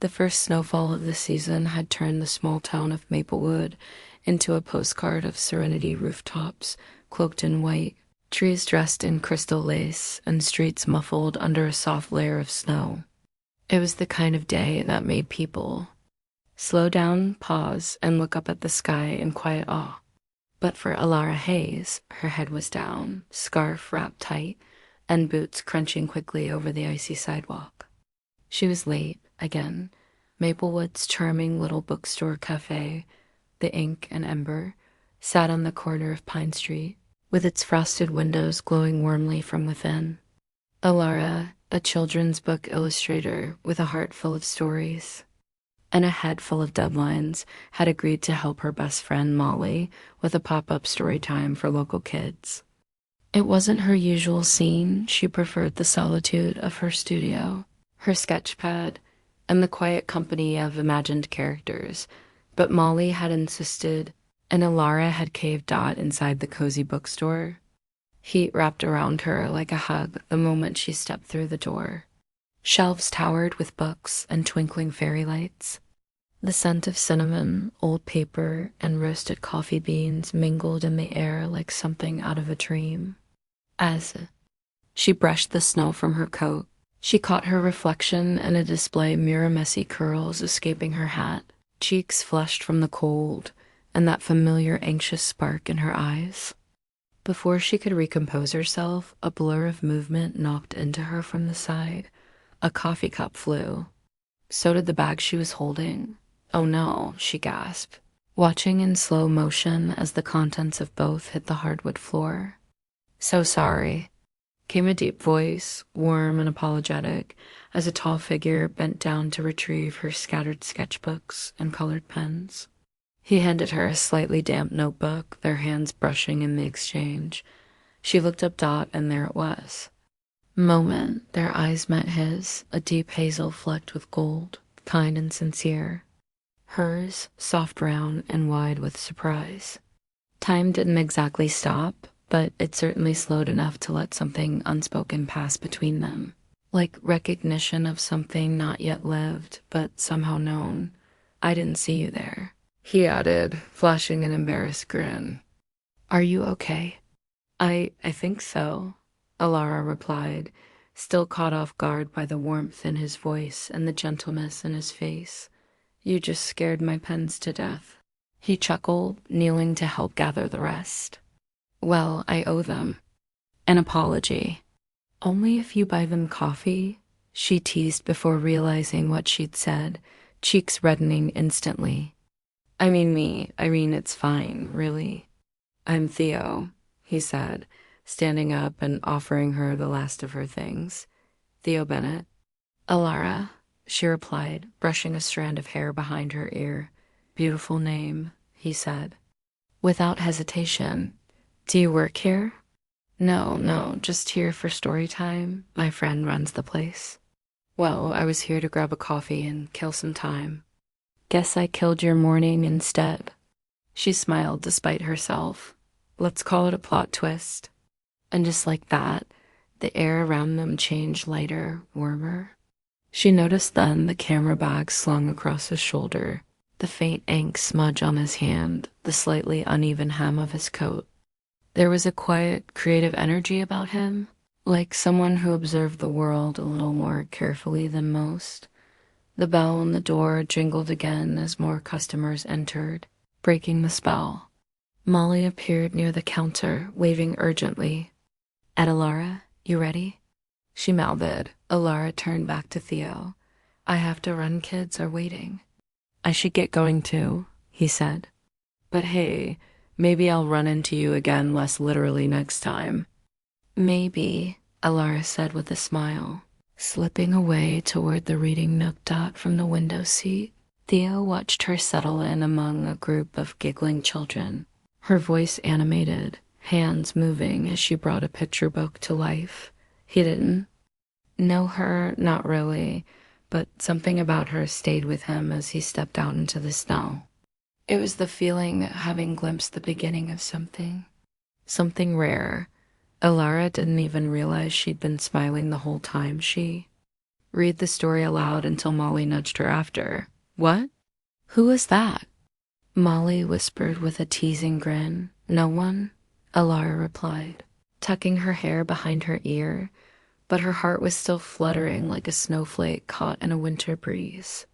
The first snowfall of the season had turned the small town of Maplewood into a postcard of serenity rooftops, cloaked in white, trees dressed in crystal lace, and streets muffled under a soft layer of snow. It was the kind of day that made people slow down, pause, and look up at the sky in quiet awe. But for Alara Hayes, her head was down, scarf wrapped tight, and boots crunching quickly over the icy sidewalk. She was late, again. Maplewood's charming little bookstore cafe, the Ink and Ember, sat on the corner of Pine Street, with its frosted windows glowing warmly from within. Alara, a children's book illustrator with a heart full of stories and a head full of deadlines, had agreed to help her best friend Molly with a pop-up story time for local kids. It wasn't her usual scene. She preferred the solitude of her studio, her sketch pad, and the quiet company of imagined characters, but Molly had insisted, and Alara had caved Dot inside the cozy bookstore. Heat wrapped around her like a hug the moment she stepped through the door. Shelves towered with books and twinkling fairy lights. The scent of cinnamon, old paper, and roasted coffee beans mingled in the air like something out of a dream. As she brushed the snow from her coat, she caught her reflection in a display mirror-messy curls escaping her hat, cheeks flushed from the cold, and that familiar anxious spark in her eyes. Before she could recompose herself, a blur of movement knocked into her from the side. A coffee cup flew. So did the bag she was holding. Oh no, she gasped, watching in slow motion as the contents of both hit the hardwood floor. So sorry, came a deep voice, warm and apologetic, as a tall figure bent down to retrieve her scattered sketchbooks and colored pens. He handed her a slightly damp notebook, their hands brushing in the exchange. She looked up Dot, and there it was. Moment, their eyes met his, a deep hazel flecked with gold, kind and sincere. Hers, soft brown and wide with surprise. Time didn't exactly stop, but it certainly slowed enough to let something unspoken pass between them, like recognition of something not yet lived, but somehow known. I didn't see you there, he added, flashing an embarrassed grin. Are you okay? I think so, Alara replied, still caught off guard by the warmth in his voice and the gentleness in his face. You just scared my pens to death. He chuckled, kneeling to help gather the rest. Well, I owe them an apology. Only if you buy them coffee, she teased before realizing what she'd said, cheeks reddening instantly. I mean, it's fine, really. I'm Theo, he said, standing up and offering her the last of her things. Theo Bennett. Alara, she replied, brushing a strand of hair behind her ear. Beautiful name, he said. Without hesitation. Do you work here? No, just here for story time. My friend runs the place. Well, I was here to grab a coffee and kill some time. Guess I killed your morning instead. She smiled despite herself. Let's call it a plot twist. And just like that, the air around them changed lighter, warmer. She noticed then the camera bag slung across his shoulder, the faint ink smudge on his hand, the slightly uneven hem of his coat. There was a quiet, creative energy about him, like someone who observed the world a little more carefully than most. The bell on the door jingled again as more customers entered, breaking the spell. Molly appeared near the counter, waving urgently. Alara, you ready? She mouthed. Alara turned back to Theo. I have to run, kids are waiting. I should get going too, he said. But hey, maybe I'll run into you again less literally next time. Maybe, Alara said with a smile, slipping away toward the reading nook Dot from the window seat. Theo watched her settle in among a group of giggling children, her voice animated, hands moving as she brought a picture book to life. He didn't know her, not really, but something about her stayed with him as he stepped out into the snow. It was the feeling of having glimpsed the beginning of something rare. Alara didn't even realize she'd been smiling the whole time. read the story aloud until Molly nudged her after. What? Who was that? Molly whispered with a teasing grin. No one, Alara replied, tucking her hair behind her ear, but her heart was still fluttering like a snowflake caught in a winter breeze.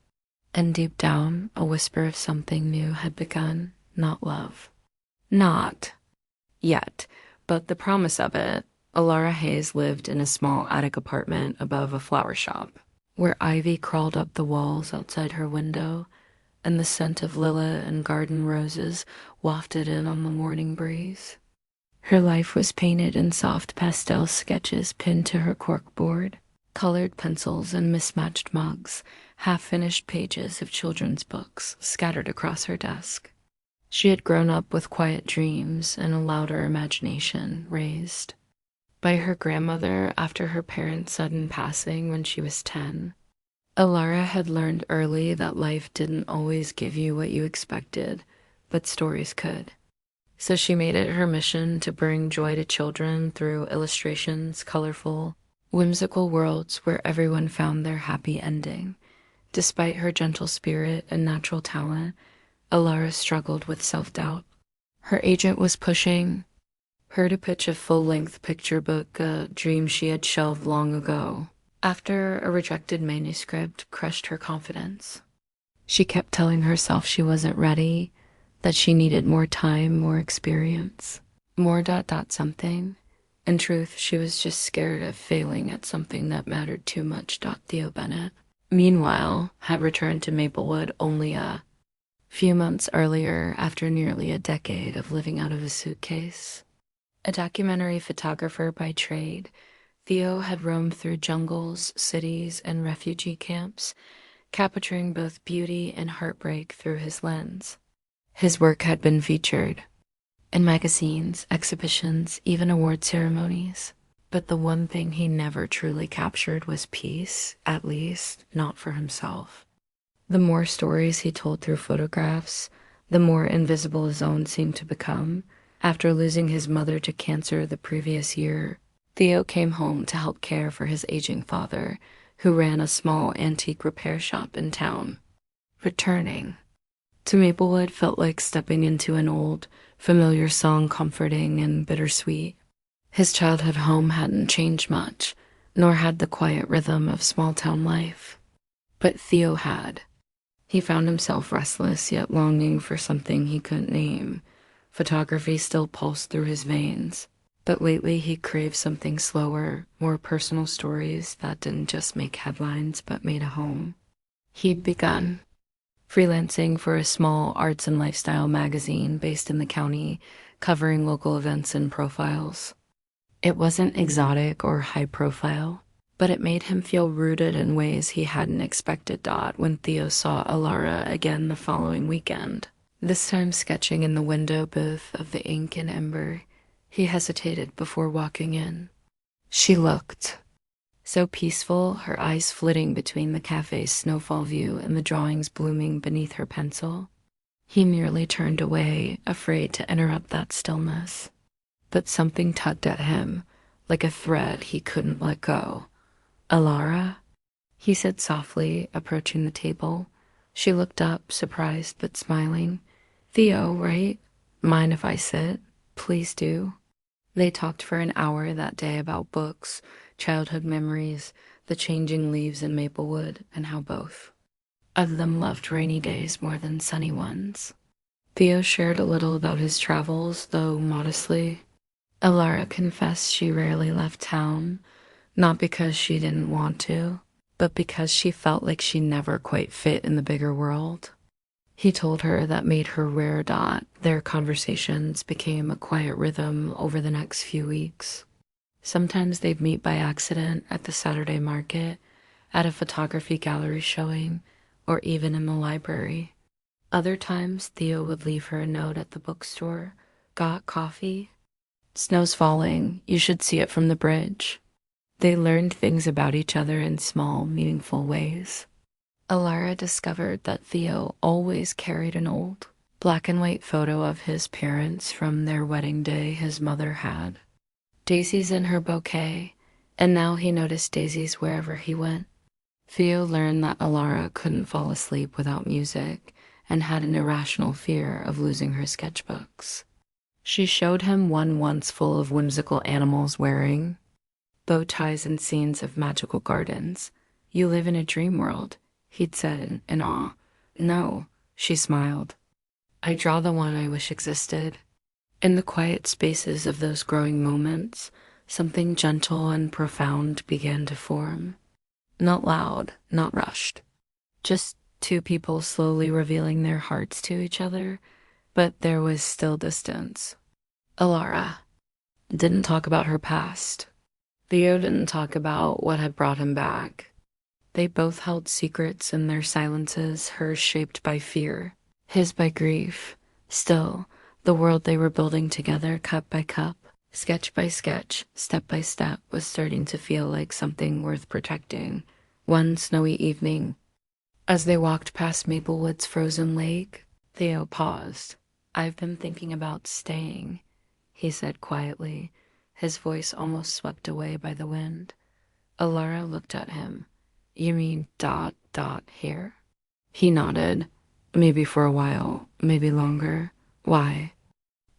And deep down, a whisper of something new had begun, not love. Not yet, but the promise of it. Alara Hayes lived in a small attic apartment above a flower shop, where ivy crawled up the walls outside her window, and the scent of lilac and garden roses wafted in on the morning breeze. Her life was painted in soft pastel sketches pinned to her corkboard, colored pencils and mismatched mugs, half-finished pages of children's books scattered across her desk. She had grown up with quiet dreams and a louder imagination, raised by her grandmother after her parents' sudden passing when she was 10. Alara had learned early that life didn't always give you what you expected, but stories could. So she made it her mission to bring joy to children through illustrations, colorful, whimsical worlds where everyone found their happy ending. Despite her gentle spirit and natural talent, Alara struggled with self-doubt. Her agent was pushing her to pitch a full-length picture book, a dream she had shelved long ago, after a rejected manuscript crushed her confidence. She kept telling herself she wasn't ready, that she needed more time, more experience, more ... something. In truth, she was just scared of failing at something that mattered too much. Theo Bennett, meanwhile, had returned to Maplewood only a few months earlier after nearly a decade of living out of a suitcase. A documentary photographer by trade, Theo had roamed through jungles, cities, and refugee camps, capturing both beauty and heartbreak through his lens. His work had been featured in magazines, exhibitions, even award ceremonies. But the one thing he never truly captured was peace, at least not for himself. The more stories he told through photographs, the more invisible his own seemed to become. After losing his mother to cancer the previous year, Theo came home to help care for his aging father, who ran a small antique repair shop in town. Returning to Maplewood felt like stepping into an old, familiar song, comforting and bittersweet. His childhood home hadn't changed much, nor had the quiet rhythm of small-town life. But Theo had. He found himself restless yet longing for something he couldn't name. Photography still pulsed through his veins, but lately he craved something slower, more personal stories that didn't just make headlines but made a home. He'd begun freelancing for a small arts and lifestyle magazine based in the county, covering local events and profiles. It wasn't exotic or high profile, but it made him feel rooted in ways he hadn't expected. When Theo saw Alara again the following weekend, this time sketching in the window booth of the Ink and Ember, he hesitated before walking in. She looked so peaceful, her eyes flitting between the cafe's snowfall view and the drawings blooming beneath her pencil. He nearly turned away, afraid to interrupt that stillness. But something tugged at him, like a thread he couldn't let go. Alara? He said softly, approaching the table. She looked up, surprised but smiling. Theo, right? Mind if I sit? Please do. They talked for an hour that day about books, childhood memories, the changing leaves in Maplewood, and how both of them loved rainy days more than sunny ones. Theo shared a little about his travels, though modestly. Alara confessed she rarely left town, not because she didn't want to, but because she felt like she never quite fit in the bigger world. He told her that made her rare. Their conversations became a quiet rhythm over the next few weeks. Sometimes they'd meet by accident at the Saturday market, at a photography gallery showing, or even in the library. Other times, Theo would leave her a note at the bookstore. Got coffee? Snow's falling. You should see it from the bridge. They learned things about each other in small, meaningful ways. Alara discovered that Theo always carried an old, black and white photo of his parents from their wedding day his mother had. Daisies in her bouquet, and now he noticed daisies wherever he went. Theo learned that Alara couldn't fall asleep without music and had an irrational fear of losing her sketchbooks. She showed him one once full of whimsical animals wearing bow ties and scenes of magical gardens. "You live in a dream world," he'd said in awe. "No," she smiled. "I draw the one I wish existed." In the quiet spaces of those growing moments, something gentle and profound began to form. Not loud, not rushed. Just two people slowly revealing their hearts to each other, but there was still distance. Alara didn't talk about her past. Theo didn't talk about what had brought him back. They both held secrets in their silences, hers shaped by fear, his by grief. Still, the world they were building together, cup by cup, sketch by sketch, step by step, was starting to feel like something worth protecting. One snowy evening, as they walked past Maplewood's frozen lake, Theo paused. "I've been thinking about staying," he said quietly, his voice almost swept away by the wind. Alara looked at him. "You mean ... here?" He nodded. "Maybe for a while, maybe longer." "Why?"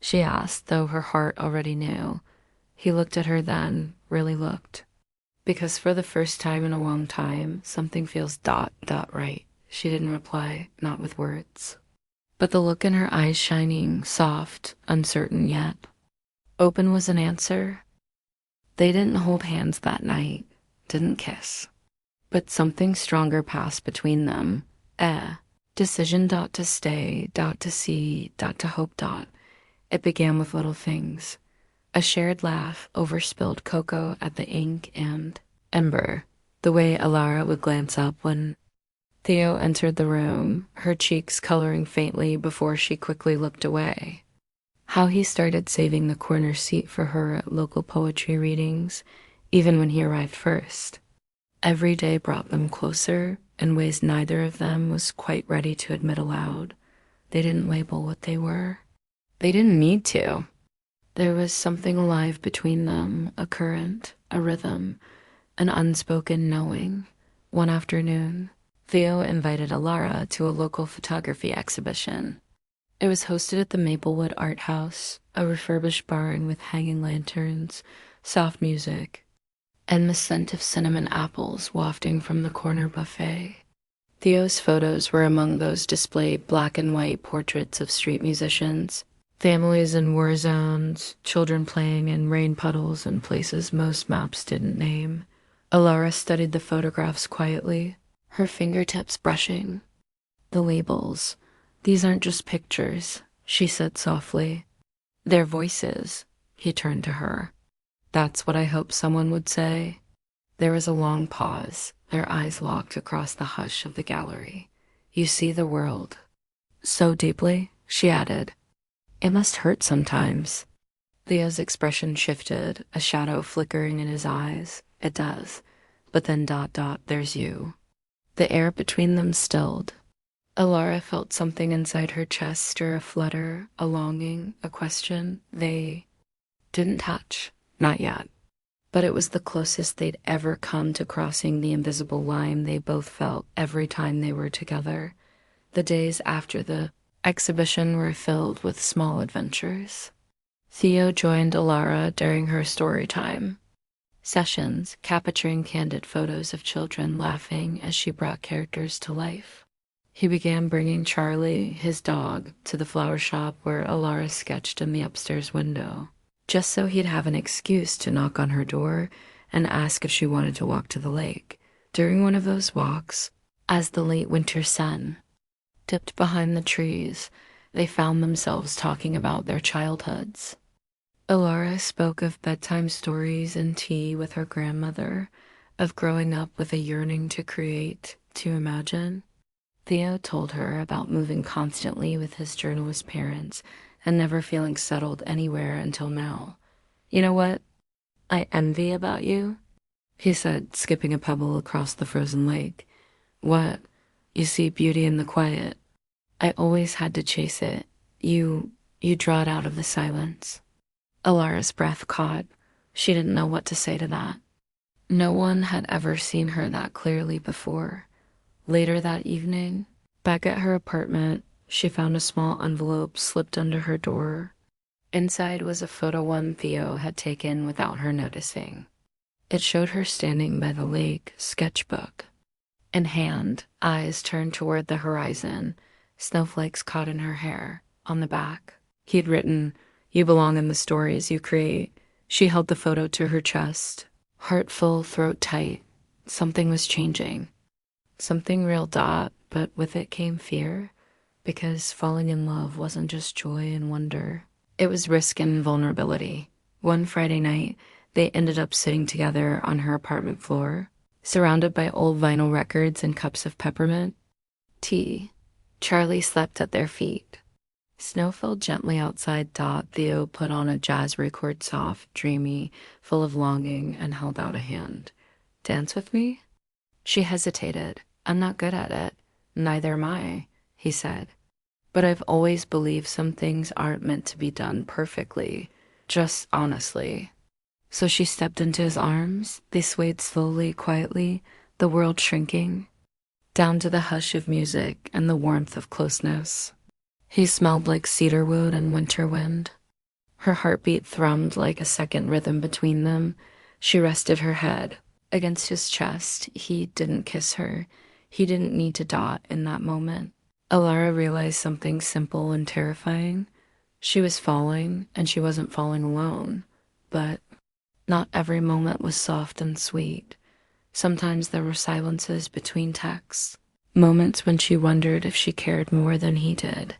she asked, though her heart already knew. He looked at her then, really looked. "Because for the first time in a long time, something feels ... right." She didn't reply, not with words. But the look in her eyes shining, soft, uncertain yet. Open was an answer. They didn't hold hands that night, didn't kiss. But something stronger passed between them. Decision ... to stay ... to see ... to hope ... It began with little things. A shared laugh over spilled cocoa at the ink and ember. The way Alara would glance up when Theo entered the room, her cheeks coloring faintly before she quickly looked away. How he started saving the corner seat for her at local poetry readings, even when he arrived first. Every day brought them closer in ways neither of them was quite ready to admit aloud. They didn't label what they were. They didn't need to. There was something alive between them, a current, a rhythm, an unspoken knowing. One afternoon, Theo invited Alara to a local photography exhibition. It was hosted at the Maplewood Art House, a refurbished barn with hanging lanterns, soft music, and the scent of cinnamon apples wafting from the corner buffet. Theo's photos were among those displayed black and white portraits of street musicians, families in war zones, children playing in rain puddles in places most maps didn't name. Alara studied the photographs quietly, her fingertips brushing the labels. "These aren't just pictures," she said softly. "They're voices." He turned to her. "That's what I hoped someone would say." There was a long pause, their eyes locked across the hush of the gallery. "You see the world so deeply," she added. "It must hurt sometimes." Theo's expression shifted, a shadow flickering in his eyes. "It does. But then ... there's you." The air between them stilled. Alara felt something inside her chest stir, a flutter, a longing, a question. They didn't touch, not yet. But it was the closest they'd ever come to crossing the invisible line they both felt every time they were together. The days after the exhibition were filled with small adventures. Theo joined Alara during her story time sessions, capturing candid photos of children laughing as she brought characters to life. He began bringing Charlie, his dog, to the flower shop where Alara sketched in the upstairs window, just so he'd have an excuse to knock on her door and ask if she wanted to walk to the lake. During one of those walks, as the late winter sun dipped behind the trees, they found themselves talking about their childhoods. Alara spoke of bedtime stories and tea with her grandmother, of growing up with a yearning to create, to imagine. Theo told her about moving constantly with his journalist parents and never feeling settled anywhere until now. "You know what I envy about you?" he said, skipping a pebble across the frozen lake. "What?" "You see beauty in the quiet. I always had to chase it. You draw it out of the silence." Alara's breath caught. She didn't know what to say to that. No one had ever seen her that clearly before. Later that evening, back at her apartment, she found a small envelope slipped under her door. Inside was a photo one Theo had taken without her noticing. It showed her standing by the lake, sketchbook in hand, eyes turned toward the horizon, snowflakes caught in her hair. On the back, he'd written, "You belong in the stories you create." She held the photo to her chest, heart full, throat tight. Something was changing. Something real, but with it came fear, because falling in love wasn't just joy and wonder. It was risk and vulnerability. One Friday night, they ended up sitting together on her apartment floor, surrounded by old vinyl records and cups of peppermint tea. Charlie slept at their feet. Snow fell gently outside. Theo put on a jazz record, soft, dreamy, full of longing, and held out a hand. "Dance with me?" She hesitated. "I'm not good at it." "Neither am I," he said. "But I've always believed some things aren't meant to be done perfectly, just honestly." So she stepped into his arms. They swayed slowly, quietly, the world shrinking, down to the hush of music and the warmth of closeness. He smelled like cedarwood and winter wind. Her heartbeat thrummed like a second rhythm between them. She rested her head against his chest. He didn't kiss her. He didn't need to in that moment. Alara realized something simple and terrifying. She was falling, and she wasn't falling alone. But not every moment was soft and sweet. Sometimes there were silences between texts, moments when she wondered if she cared more than he did.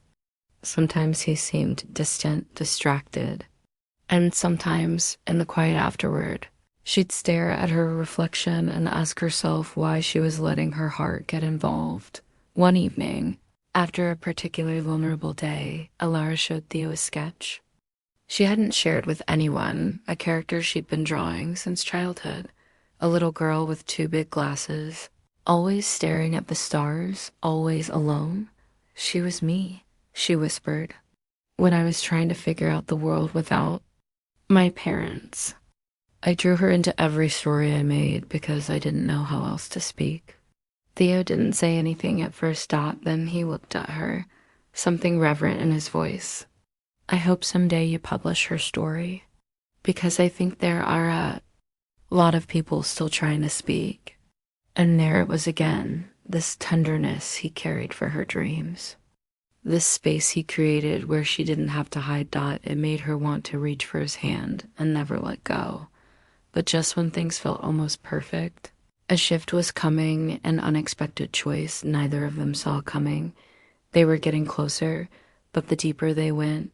Sometimes he seemed distant, distracted. And sometimes, in the quiet afterward, she'd stare at her reflection and ask herself why she was letting her heart get involved. One evening, after a particularly vulnerable day, Alara showed Theo a sketch she hadn't shared with anyone, a character she'd been drawing since childhood. A little girl with two big glasses, always staring at the stars, always alone. "She was me," she whispered, "when I was trying to figure out the world without my parents." I drew her into every story I made because I didn't know how else to speak. Theo didn't say anything at first. Then he looked at her, something reverent in his voice. "I hope someday you publish her story, because I think there are a lot of people still trying to speak." And there it was again, this tenderness he carried for her dreams. This space he created where she didn't have to hide. It made her want to reach for his hand and never let go. But just when things felt almost perfect, a shift was coming, an unexpected choice neither of them saw coming. They were getting closer, but the deeper they went,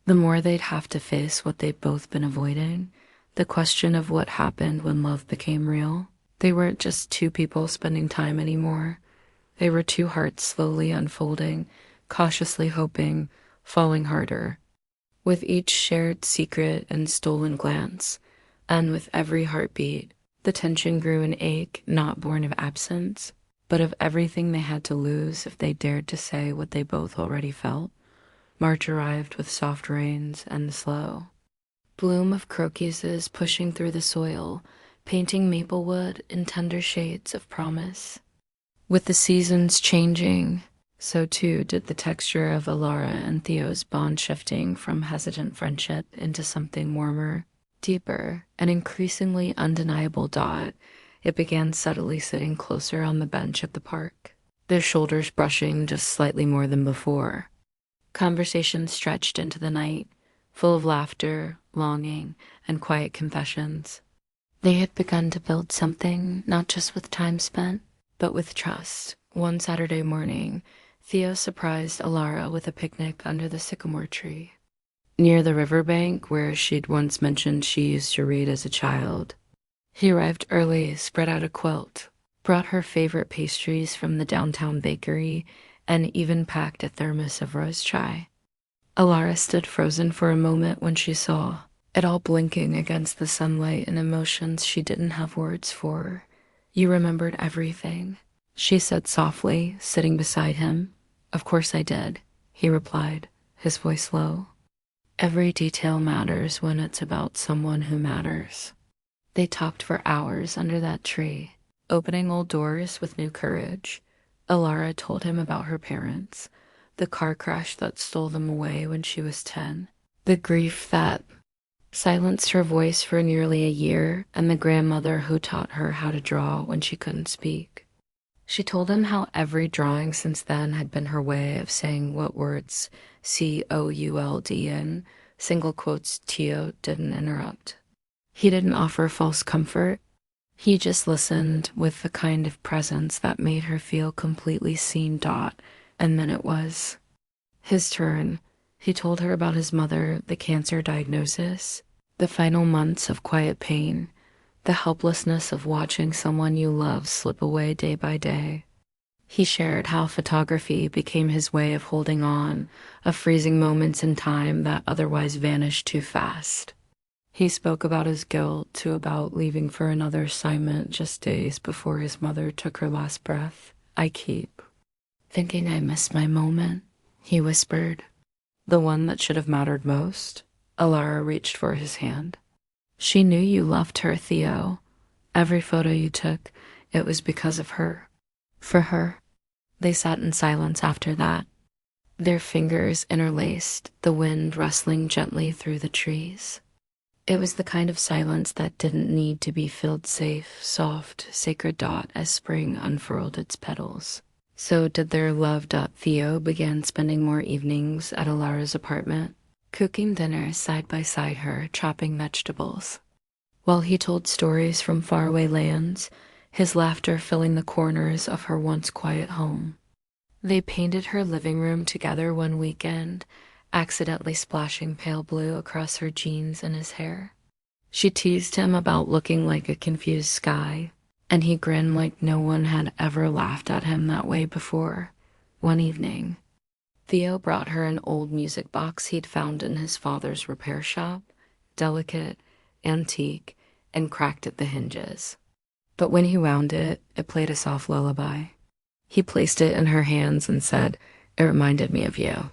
the more they'd have to face what they'd both been avoiding, the question of what happened when love became real. They weren't just two people spending time anymore. They were two hearts slowly unfolding, cautiously hoping, falling harder, with each shared secret and stolen glance. And with every heartbeat, the tension grew an ache not born of absence, but of everything they had to lose if they dared to say what they both already felt. March arrived with soft rains and the slow bloom of crocuses pushing through the soil, painting Maplewood in tender shades of promise. With the seasons changing, so too did the texture of Alara and Theo's bond, shifting from hesitant friendship into something warmer, deeper, and increasingly undeniable. It began subtly sitting closer on the bench at the park, their shoulders brushing just slightly more than before. Conversation stretched into the night, full of laughter, longing, and quiet confessions. They had begun to build something, not just with time spent, but with trust. One Saturday morning, Theo surprised Alara with a picnic under the sycamore tree, near the riverbank where she'd once mentioned she used to read as a child. He arrived early, spread out a quilt, brought her favorite pastries from the downtown bakery, and even packed a thermos of rose chai. Alara stood frozen for a moment when she saw it, all blinking against the sunlight and emotions she didn't have words for. "You remembered everything," she said softly, sitting beside him. "Of course I did," he replied, his voice low. "Every detail matters when it's about someone who matters." They talked for hours under that tree, opening old doors with new courage. Alara told him about her parents, the car crash that stole them away when she was 10, the grief that silenced her voice for nearly a year, and the grandmother who taught her how to draw when she couldn't speak. She told him how every drawing since then had been her way of saying what words could in single quotes Tio didn't interrupt. He didn't offer false comfort. He just listened with the kind of presence that made her feel completely seen. And then it was his turn. He told her about his mother, the cancer diagnosis, the final months of quiet pain, the helplessness of watching someone you love slip away day by day. He shared how photography became his way of holding on, of freezing moments in time that otherwise vanished too fast. He spoke about his guilt, too, about leaving for another assignment just days before his mother took her last breath. I keep thinking I missed my moment, he whispered. The one that should have mattered most? Alara reached for his hand. She knew you loved her, Theo. Every photo you took, it was because of her. For her. They sat in silence after that, their fingers interlaced, the wind rustling gently through the trees. It was the kind of silence that didn't need to be filled safe, soft, sacred as spring unfurled its petals. So did their love. Theo began spending more evenings at Alara's apartment, cooking dinner side by side her, chopping vegetables. While he told stories from faraway lands, his laughter filling the corners of her once quiet home. They painted her living room together one weekend, accidentally splashing pale blue across her jeans and his hair. She teased him about looking like a confused sky, and he grinned like no one had ever laughed at him that way before. One evening, Theo brought her an old music box he'd found in his father's repair shop, delicate, antique, and cracked at the hinges. But when he wound it, it played a soft lullaby. He placed it in her hands and said, "It reminded me of you."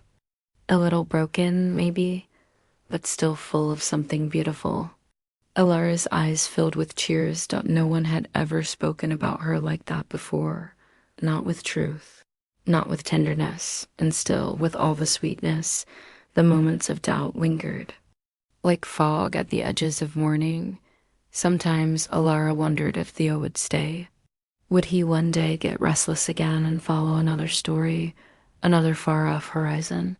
A little broken, maybe, but still full of something beautiful. Alara's eyes filled with tears. No one had ever spoken about her like that before. Not with truth, not with tenderness, and still, with all the sweetness, the moments of doubt lingered. Like fog at the edges of morning, sometimes Alara wondered if Theo would stay. Would he one day get restless again and follow another story, another far-off horizon?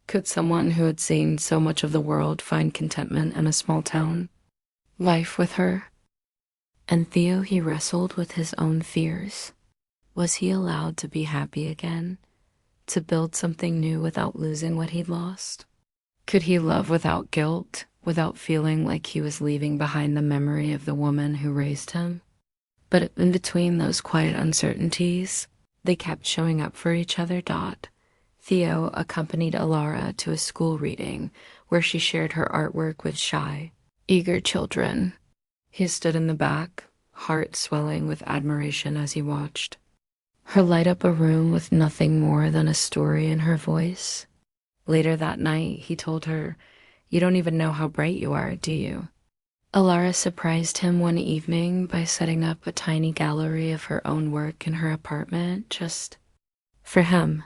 Could someone who had seen so much of the world find contentment in a small town? Life with her? And Theo, he wrestled with his own fears. Was he allowed to be happy again? To build something new without losing what he'd lost? Could he love without guilt, without feeling like he was leaving behind the memory of the woman who raised him? But in between those quiet uncertainties, they kept showing up for each other. Theo accompanied Alara to a school reading where she shared her artwork with shy, eager children. He stood in the back, heart swelling with admiration as he watched. Her light up a room with nothing more than a story in her voice. Later that night, he told her, "You don't even know how bright you are, do you?" Alara surprised him one evening by setting up a tiny gallery of her own work in her apartment, just for him.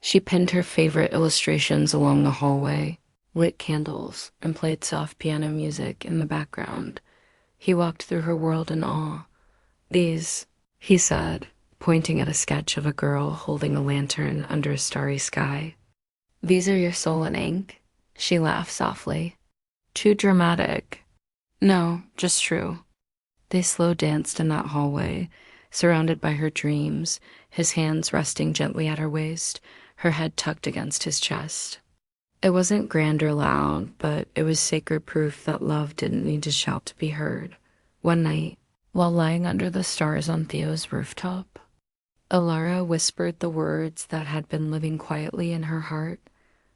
She pinned her favorite illustrations along the hallway, lit candles, and played soft piano music in the background. He walked through her world in awe. "These," he said, pointing at a sketch of a girl holding a lantern under a starry sky. "These are your soul and ink?" She laughed softly. "Too dramatic." "No, just true." They slow danced in that hallway, surrounded by her dreams, his hands resting gently at her waist, her head tucked against his chest. It wasn't grand or loud, but it was sacred proof that love didn't need to shout to be heard. One night, while lying under the stars on Theo's rooftop, Alara whispered the words that had been living quietly in her heart.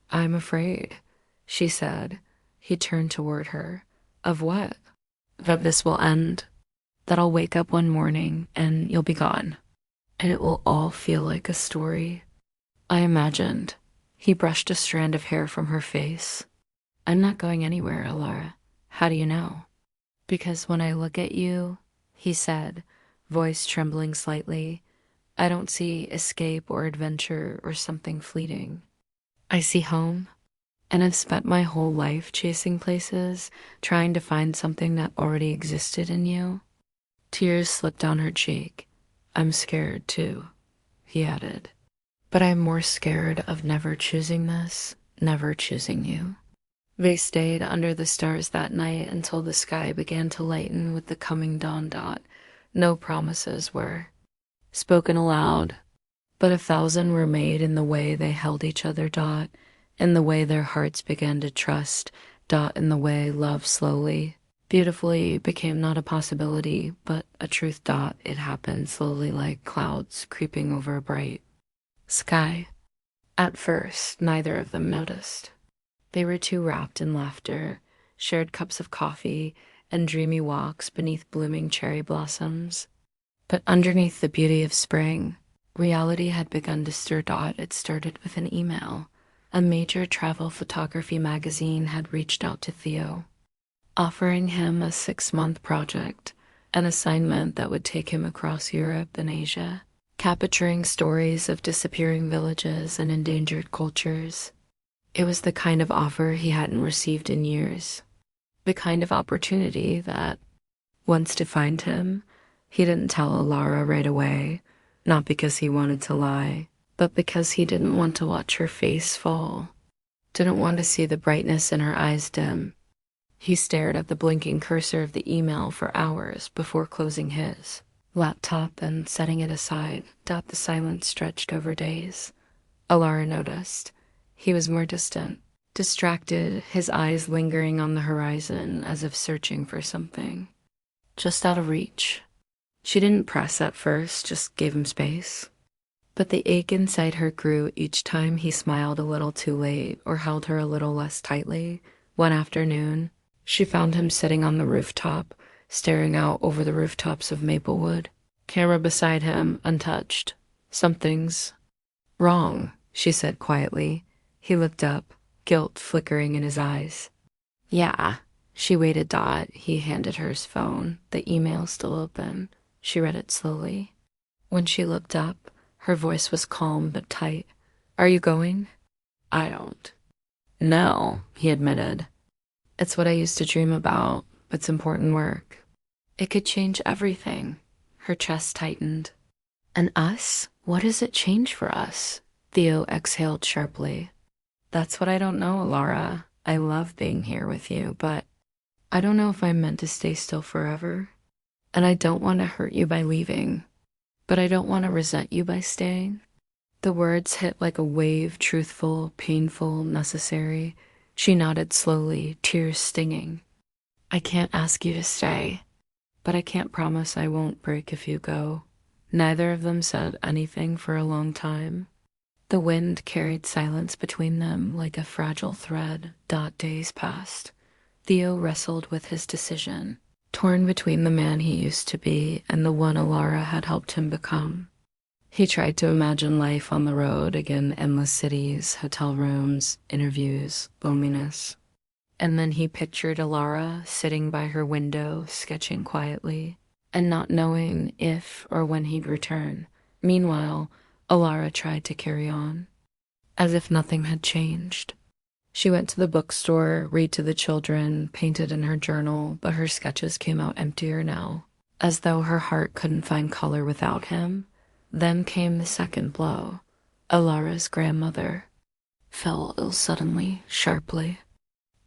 "I'm afraid," she said. He turned toward her. "Of what?" "That this will end. That I'll wake up one morning and you'll be gone. And it will all feel like a story." I imagined. He brushed a strand of hair from her face. "I'm not going anywhere, Alara. How do you know?" Because when I look at you, he said, voice trembling slightly, I don't see escape or adventure or something fleeting. I see home, and I've spent my whole life chasing places, trying to find something that already existed in you. Tears slipped down her cheek. I'm scared too, he added. But I'm more scared of never choosing this, never choosing you. They stayed under the stars that night until the sky began to lighten with the coming dawn. No promises were spoken aloud, but 1,000 were made in the way they held each other. In the way their hearts began to trust. In the way love slowly, beautifully became not a possibility, but a truth. It happened slowly like clouds creeping over a bright sky. At first, neither of them noticed. They were too wrapped in laughter, shared cups of coffee, and dreamy walks beneath blooming cherry blossoms. But underneath the beauty of spring, reality had begun to stir. It started with an email. A major travel photography magazine had reached out to Theo, offering him a 6-month project, an assignment that would take him across Europe and Asia, capturing stories of disappearing villages and endangered cultures. It was the kind of offer he hadn't received in years, the kind of opportunity that, once defined him. He didn't tell Alara right away, not because he wanted to lie, but because he didn't want to watch her face fall, didn't want to see the brightness in her eyes dim. He stared at the blinking cursor of the email for hours before closing his laptop and setting it aside. The silence stretched over days. Alara noticed. He was more distant, distracted, his eyes lingering on the horizon as if searching for something. Just out of reach. She didn't press at first, just gave him space. But the ache inside her grew each time he smiled a little too late or held her a little less tightly. One afternoon, she found him sitting on the rooftop, staring out over the rooftops of Maplewood. Camera beside him, untouched. Something's wrong, she said quietly. He looked up, guilt flickering in his eyes. Yeah. She waited. He handed her his phone, the email still open. She read it slowly. When she looked up, her voice was calm but tight. Are you going? I don't. No, he admitted. It's what I used to dream about. It's important work. It could change everything. Her chest tightened. And us? What does it change for us? Theo exhaled sharply. That's what I don't know, Alara. I love being here with you, but I don't know if I'm meant to stay still forever. And I don't want to hurt you by leaving, but I don't want to resent you by staying. The words hit like a wave, truthful, painful, necessary. She nodded slowly, tears stinging. I can't ask you to stay, but I can't promise I won't break if you go. Neither of them said anything for a long time. The wind carried silence between them like a fragile thread. Days passed. Theo wrestled with his decision, torn between the man he used to be and the one Alara had helped him become. He tried to imagine life on the road again, endless cities, hotel rooms, interviews, loneliness. And then he pictured Alara sitting by her window, sketching quietly, and not knowing if or when he'd return. Meanwhile, Alara tried to carry on, as if nothing had changed. She went to the bookstore, read to the children, painted in her journal, but her sketches came out emptier now, as though her heart couldn't find color without him. Then came the second blow. Alara's grandmother fell ill suddenly, sharply.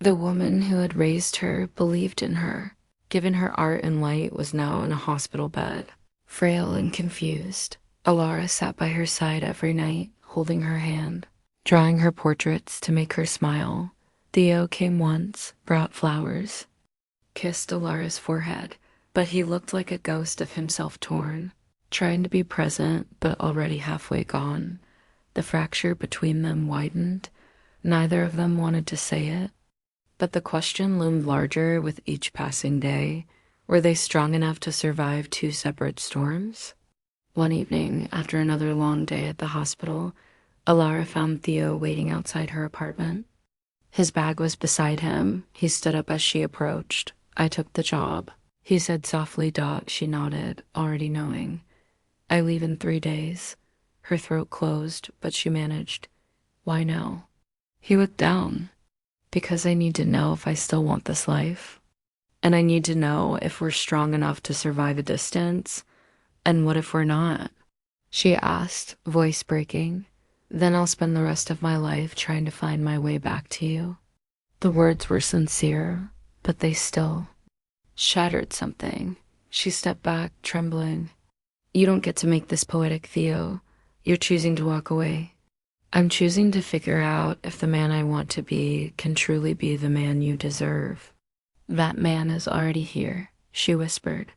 The woman who had raised her, believed in her, given her art and light, was now in a hospital bed, frail and confused. Alara sat by her side every night, holding her hand, drawing her portraits to make her smile. Theo came once, brought flowers, kissed Alara's forehead, but he looked like a ghost of himself torn, trying to be present but already halfway gone. The fracture between them widened. Neither of them wanted to say it, but the question loomed larger with each passing day. Were they strong enough to survive 2 separate storms? One evening, after another long day at the hospital, Alara found Theo waiting outside her apartment. His bag was beside him. He stood up as she approached, I took the job. He said softly. She nodded, already knowing. I leave in 3 days. Her throat closed, but she managed. Why now? He looked down. Because I need to know if I still want this life. And I need to know if we're strong enough to survive a distance. And what if we're not? She asked, voice breaking. Then I'll spend the rest of my life trying to find my way back to you. The words were sincere, but they still shattered something. She stepped back, trembling. You don't get to make this poetic, Theo. You're choosing to walk away. I'm choosing to figure out if the man I want to be can truly be the man you deserve. That man is already here, she whispered.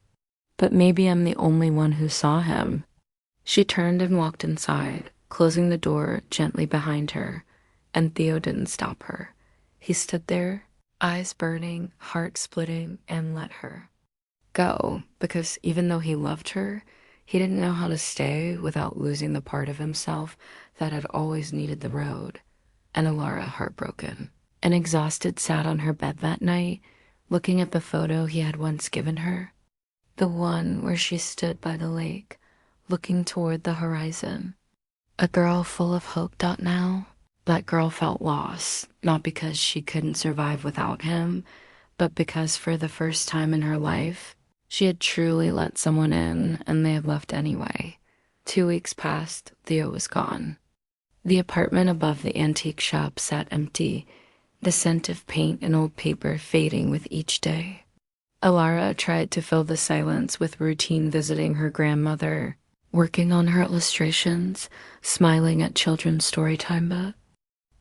But maybe I'm the only one who saw him. She turned and walked inside, closing the door gently behind her, and Theo didn't stop her. He stood there, eyes burning, heart splitting, and let her go, because even though he loved her, he didn't know how to stay without losing the part of himself that had always needed the road. And Alara, heartbroken and exhausted, sat on her bed that night, looking at the photo he had once given her, the one where she stood by the lake, looking toward the horizon. A girl full of hope. Now, that girl felt lost, not because she couldn't survive without him, but because for the first time in her life, she had truly let someone in and they had left anyway. 2 weeks passed, Theo was gone. The apartment above the antique shop sat empty, the scent of paint and old paper fading with each day. Alara tried to fill the silence with routine visiting her grandmother, working on her illustrations, smiling at children's story time, but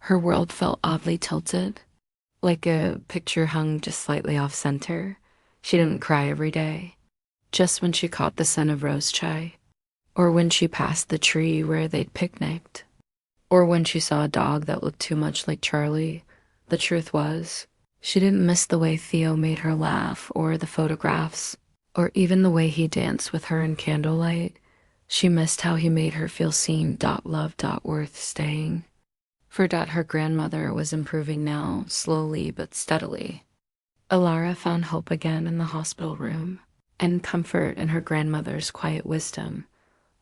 her world felt oddly tilted, like a picture hung just slightly off center. She didn't cry every day, just when she caught the scent of rose chai, or when she passed the tree where they'd picnicked, or when she saw a dog that looked too much like Charlie. The truth was, she didn't miss the way Theo made her laugh, or the photographs, or even the way he danced with her in candlelight. She missed how he made her feel seen. Love. Worth staying. For her grandmother was improving now, slowly but steadily. Alara found hope again in the hospital room, and comfort in her grandmother's quiet wisdom.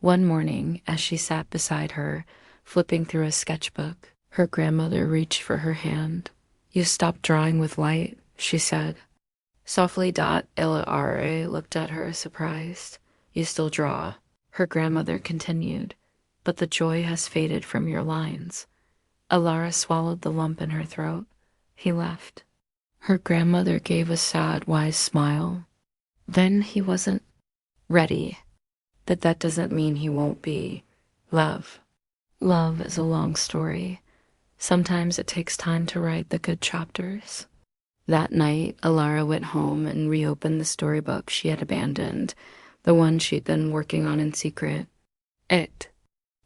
One morning, as she sat beside her, flipping through a sketchbook, her grandmother reached for her hand. You stopped drawing with light, she said. Softly. Alara looked at her, surprised. You still draw, her grandmother continued, but the joy has faded from your lines. Alara swallowed the lump in her throat. He left. Her grandmother gave a sad, wise smile. Then he wasn't ready. That doesn't mean he won't be. Love is a long story. Sometimes it takes time to write the good chapters. That night, Alara went home and reopened the storybook she had abandoned, the one she'd been working on in secret. It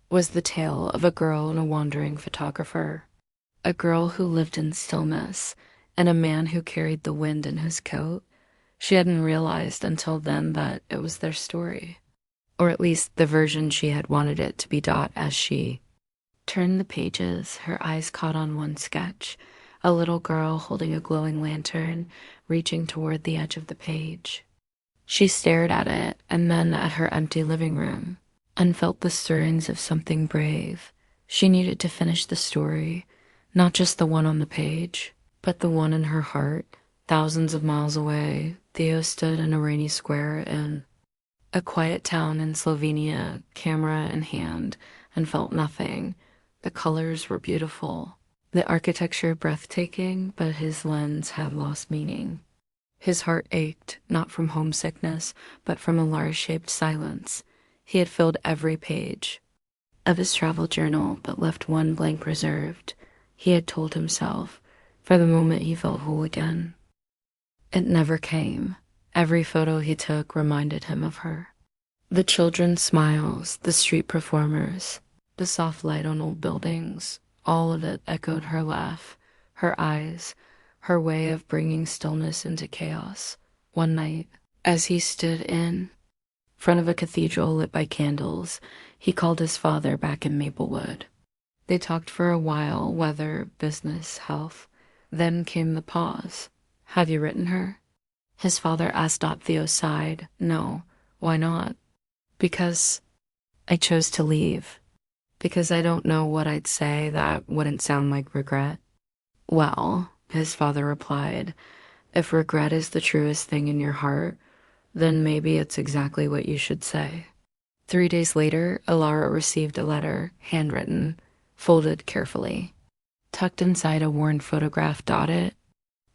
was the tale of a girl and a wandering photographer, a girl who lived in stillness, and a man who carried the wind in his coat. She hadn't realized until then that it was their story, or at least the version she had wanted it to be. As she turned the pages, her eyes caught on one sketch, a little girl holding a glowing lantern, reaching toward the edge of the page. She stared at it and then at her empty living room, and felt the stirrings of something brave. She needed to finish the story, not just the one on the page, but the one in her heart. Thousands of miles away, Theo stood in a rainy square in a quiet town in Slovenia, camera in hand, and felt nothing. The colors were beautiful, the architecture breathtaking, but his lens had lost meaning. His heart ached, not from homesickness, but from a large-shaped silence. He had filled every page of his travel journal, but left one blank reserved. He had told himself, for the moment he felt whole again. It never came. Every photo he took reminded him of her. The children's smiles, the street performers, the soft light on old buildings, all of it echoed her laugh, her eyes, her way of bringing stillness into chaos. One night, as he stood in front of a cathedral lit by candles, he called his father back in Maplewood. They talked for a while, weather, business, health. Then came the pause. Have you written her? His father asked. Theo sighed. No. Why not? Because I chose to leave. Because I don't know what I'd say that wouldn't sound like regret. Well, his father replied, if regret is the truest thing in your heart, then maybe it's exactly what you should say. 3 days later, Alara received a letter, handwritten, folded carefully. Tucked inside a worn photograph. It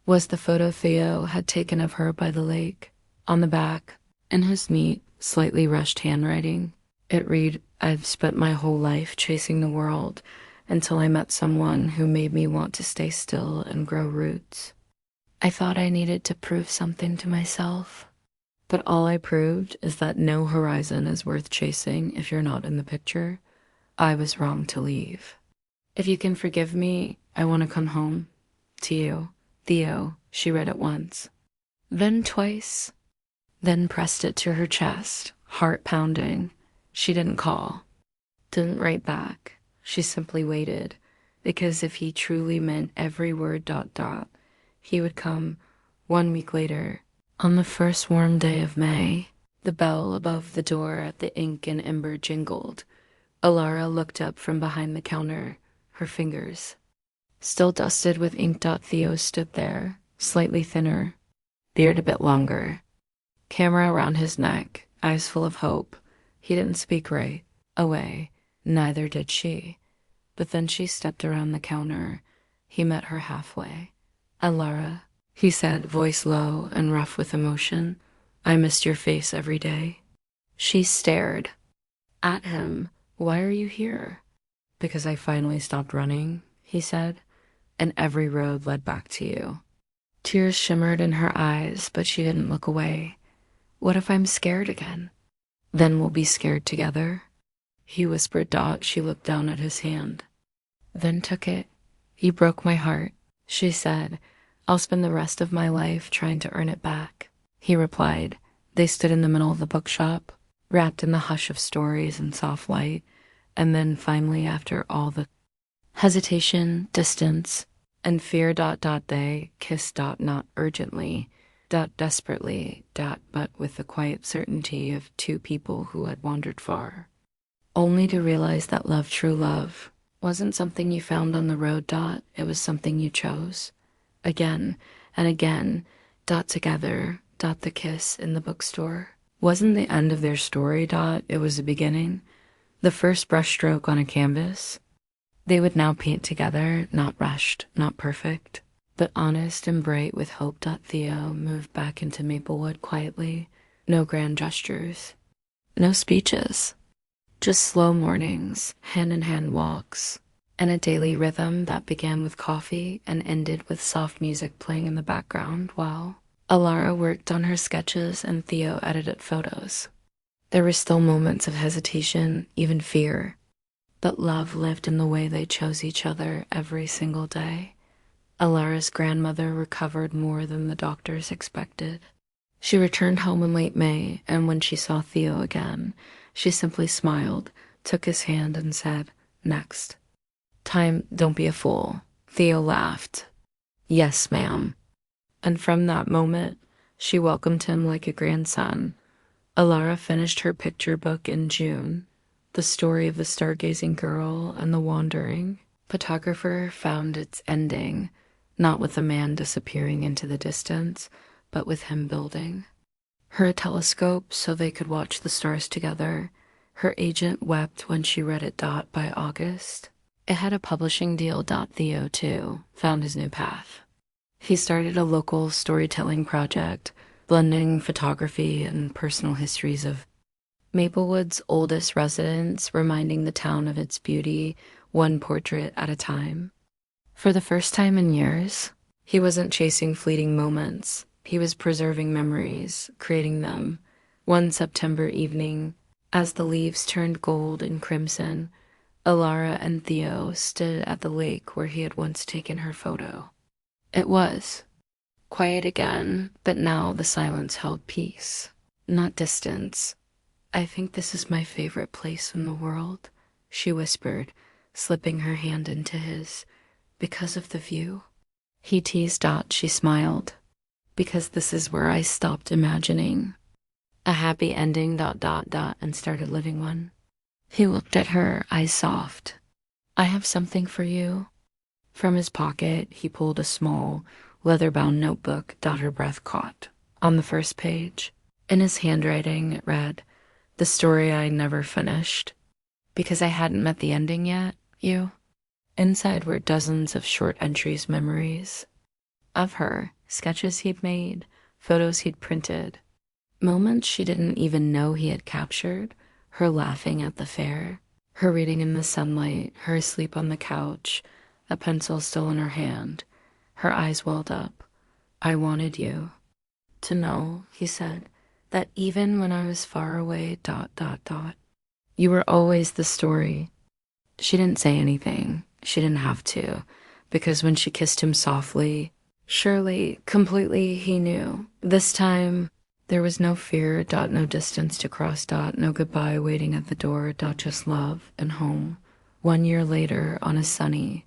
was the photo Theo had taken of her by the lake. On the back, in his neat, slightly rushed handwriting, it read, I've spent my whole life chasing the world until I met someone who made me want to stay still and grow roots. I thought I needed to prove something to myself. But all I proved is that no horizon is worth chasing if you're not in the picture. I was wrong to leave. If you can forgive me, I want to come home. To you, Theo, she read it once. Then twice. Then pressed it to her chest, heart pounding. She didn't call. Didn't write back. She simply waited. Because if he truly meant every word. He would come 1 week later. On the first warm day of May, the bell above the door at the Ink and Ember jingled. Alara looked up from behind the counter, her fingers still dusted with ink. Theo stood there, slightly thinner, beard a bit longer, camera around his neck, eyes full of hope. He didn't speak right away, neither did she. But then she stepped around the counter. He met her halfway. Alara, he said, voice low and rough with emotion, I missed your face every day. She stared at him. Why are you here? Because I finally stopped running, he said, and every road led back to you. Tears shimmered in her eyes, but she didn't look away. What if I'm scared again? Then we'll be scared together. He whispered. She looked down at his hand, then took it. You broke my heart, she said. I'll spend the rest of my life trying to earn it back. He replied. They stood in the middle of the bookshop, wrapped in the hush of stories and soft light, and then finally, after all the hesitation, distance, and fear. They kissed. Not urgently, desperately, but with the quiet certainty of two people who had wandered far, only to realize that love, true love, wasn't something you found on the road. It was something you chose. Again and again. Together. The kiss in the bookstore wasn't the end of their story. It was the beginning, the first brushstroke on a canvas. They would now paint together, not rushed, not perfect, but honest and bright with hope. Theo moved back into Maplewood quietly. No grand gestures, no speeches, just slow mornings, hand-in-hand walks, and a daily rhythm that began with coffee and ended with soft music playing in the background while Alara worked on her sketches and Theo edited photos. There were still moments of hesitation, even fear, but love lived in the way they chose each other every single day. Alara's grandmother recovered more than the doctors expected. She returned home in late May, and when she saw Theo again, she simply smiled, took his hand, and said, Next time, don't be a fool. Theo laughed. Yes, ma'am. And from that moment, she welcomed him like a grandson. Alara finished her picture book in June, the story of the stargazing girl and the wandering photographer found its ending, not with the man disappearing into the distance, but with him building her a telescope so they could watch the stars together. Her agent wept when she read it. By August, it had a publishing deal. Theo, too, found his new path. He started a local storytelling project, blending photography and personal histories of Maplewood's oldest residents, reminding the town of its beauty, one portrait at a time. For the first time in years, he wasn't chasing fleeting moments. He was preserving memories, creating them. One September evening, as the leaves turned gold and crimson, Alara and Theo stood at the lake where he had once taken her photo. It was quiet again, but now the silence held peace, not distance. I think this is my favorite place in the world, she whispered, slipping her hand into his, because of the view. He teased. She smiled. because this is where I stopped imagining a happy ending, and started living one. He looked at her, eyes soft. I have something for you. From his pocket, he pulled a small, leather-bound notebook. Her breath caught. On the first page, in his handwriting, it read, "The story I never finished. Because I hadn't met the ending yet, you." Inside were dozens of short entries, memories of her, sketches he'd made, photos he'd printed, moments she didn't even know he had captured, her laughing at the fair, her reading in the sunlight, her asleep on the couch, a pencil still in her hand. Her eyes welled up. "I wanted you to know," he said, "that even when I was far away, you were always the story." She didn't say anything. She didn't have to, because when she kissed him softly, surely, completely, he knew. This time, there was no fear, no distance to cross, no goodbye waiting at the door, just love and home. 1 year later, on a sunny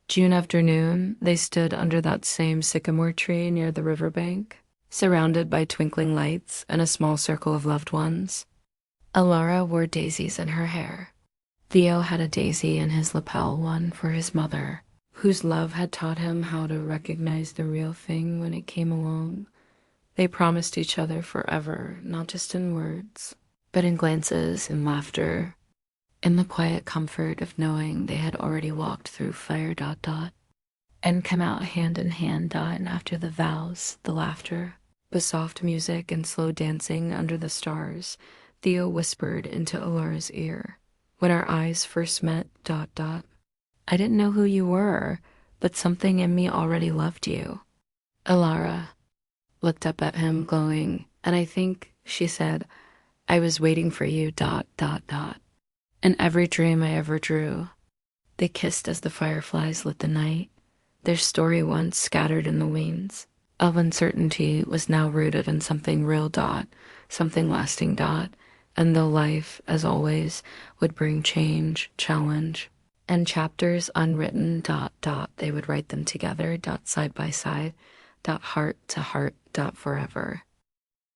June afternoon, they stood under that same sycamore tree near the riverbank, surrounded by twinkling lights and a small circle of loved ones. Alara wore daisies in her hair. Theo had a daisy in his lapel, one for his mother, whose love had taught him how to recognize the real thing when it came along. They promised each other forever, not just in words, but in glances and laughter, in the quiet comfort of knowing they had already walked through fire, and come out hand in hand, and after the vows, the laughter, the soft music and slow dancing under the stars, Theo whispered into Alara's ear, "When our eyes first met, I didn't know who you were, but something in me already loved you." Alara looked up at him, glowing, "And I think," she said, "I was waiting for you, in every dream I ever drew." They kissed as the fireflies lit the night. Their story, once scattered in the wings of uncertainty, was now rooted in something real, something lasting, and though life, as always, would bring change, challenge, and chapters unwritten, they would write them together, side by side, heart to heart, forever.